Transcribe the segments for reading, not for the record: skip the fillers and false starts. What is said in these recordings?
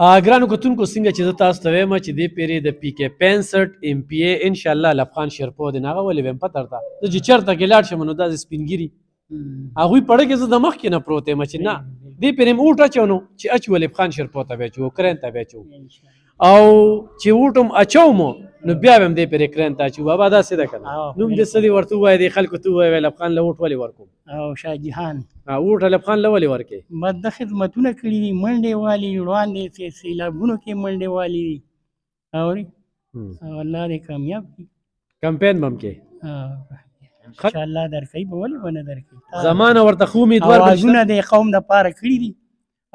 ګرانو کتونکو څنګه چې زه تاسو ته وایم چې دې پیرې د پی کې 65 ایم پی ای انشاءالله لبخان شیرپو دی هغه ولې ویم پته درته زه چې چېرته کې لاړ شم نو داسې سپینګیري هغوی پړه کې زه د مخکې نه پروت یم چې نه دې پیرې م اوټ اچو نو چې اچو لبخان شیرپو ته بیا اچو کرین ته بیا اچو او چې اوټ هم اچو مو نو بیا به هم دې پیرې کرین ته اچو بابا داسې ده که نه نوم دې څه دې ورته ووایه دې خلکو ته ووایه لبخان له اوټ ولې ورکوم او شاه جهان اوټ لبخان له ولې ورکې مده خدمتونه کړي دي منډې والي وړاندې سیلابونو کې منډې والي دي اوري او الله دې کامیاب کړي کمپین به هم کې انشاءالله درکوي به ولې به نه درکوي زمانه ورته خو امیدوار اوازونه د قوم دپاره کړي دي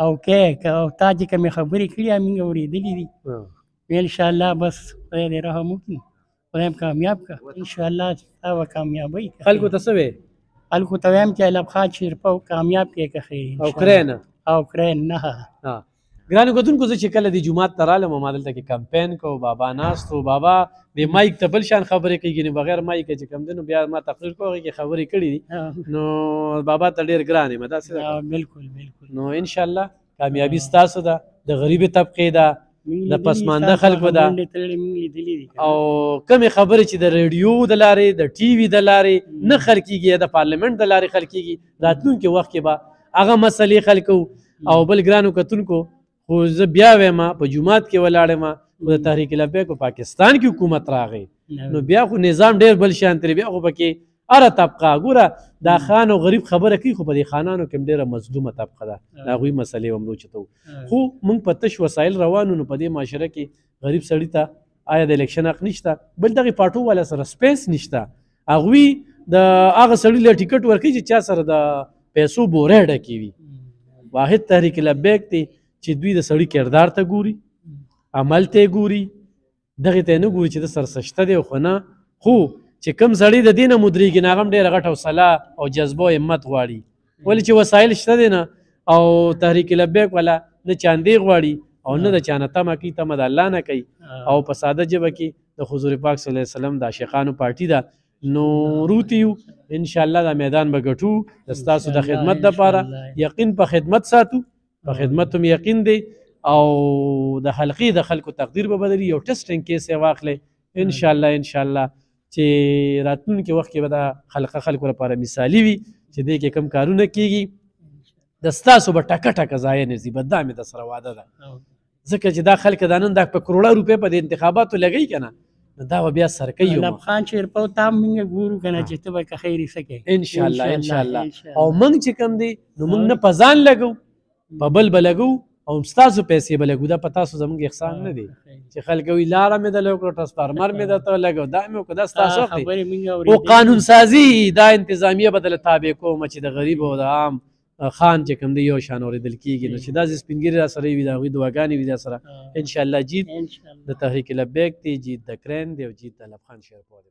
او کې او تا چې کومې خبرې کړي موږ اورېدلې دي انشاءالله بس خدای دې رحم وکړي خدای هم کامیاب کړه انشاءالله تا به کامیابۍ خلکو ته څه وې خلکو ته وایم چې لبخان شیرپو کامیاب کړې که خیر او کرین او کرین نه ګرانو کتونکو زه چې کله د جومات ته رالم ما دلته کې کمپین کو بابا ناست و بابا د مایک ته بل شان خبرې کوي نو بغیر مایک چې کم دی نو بیا ما تقریر کوو هغې کې خبرې کړي دي نو بابا ته ډېر ګران یم داسې بالکل بالکل نو انشاءالله کامیابي ستاسو ده د غریبې طبقې ده د پسمانده خلکو ده او کمې خبرې چې د ریډیو د لارې د ټي وي د لارې نه خل کېږي یا د پارلمنټ د لارې خل کېږي راتلونکي وخت کې به هغه مسلې خل کوو او بل ګرانو کتونکو خو زه بیا وایم په جومات کې ولاړ یم خو د تحریک لبیک په پاکستان کې حکومت راغی نو بیا خو نظام ډېر بل شان ترې بیا خو پکې هره طبقه ګوره دا خان او غریب خبره کوي خو په دې خانانو کې هم ډېره مظلومه طبقه ده د هغوی مسلې هم روچتو خو موږ په تش وسایل روانو نو په دې معاشره کې غریب سړي ته آیا د الیکشن حق نشته بل دغې پارټو والا سره سپیس نشته هغوی د هغه سړي له ټیکټ ورکوي چې چا سره د پیسو بورې ډکې وي واحد تحریک لبیک دی چې دوی د سړي کردار ته ګوري عمل ته ګوري دغې ته یې نه ګوري چې د سرسشته دی خو نه خو چې کوم سړی د دې نه مدرېږي نو هغه هم ډېره غټه حوصله او جذبه او همت غواړي ولې چې وسایل شته دی نه او تحریک لبیک والا نه چاندې غواړي او نه د چا نه تمه کوي تمه د الله نه کوي او په ساده ژبه کې د حضور پاک صلی الله علیه وسلم د عاشقانو پارټي ده نو روتي یو انشاءالله دا میدان به ګټو د ستاسو د خدمت دپاره یقین په خدمت ساتو په خدمت هم یقین دی او د حلقې د خلکو تقدیر به بدلي یو ټسټینګ کیس یې واخلئ انشاءالله چې راتلونکي وخت کې به دا حلقه خلکو لپاره مثالي وي چې دې کې کم کارونه کیږي د ستاسو به ټکه ټکه ضایع نه ځي به دا مې درسره واده ده ځکه چې دا خلک دا نن دا په کروڑه روپۍ په د انتخاباتو لګوي که نه نو دا به بیا سر کوي لبخان شیرپو ته هم موږ ګورو که نه چې ته به که خیر څه کوې انشاءالله او موږ چې کوم دی نو موږ نه په ځان لګو په بل به لګو او ستاسو پیسې به لګو دا په تاسو زموږ احسان نه دی چې خلک وایي لاره مې درله وکړه ټرانسفارمر مې درته ولګو دا مې وکړه دا ستاسو حق دی او قانون سازي دا انتظامیه به درله تابع کوم چې د غریب او د عام خان چې کوم دی یو شان اورېدل کېږي نو چې داسې سپین ږیري را سره وي د هغوی دعاګانې وي را سره انشاءالله جیت د تحریک لبیک دی جیت د کرین دی او جیت د لبخان شیرپو دی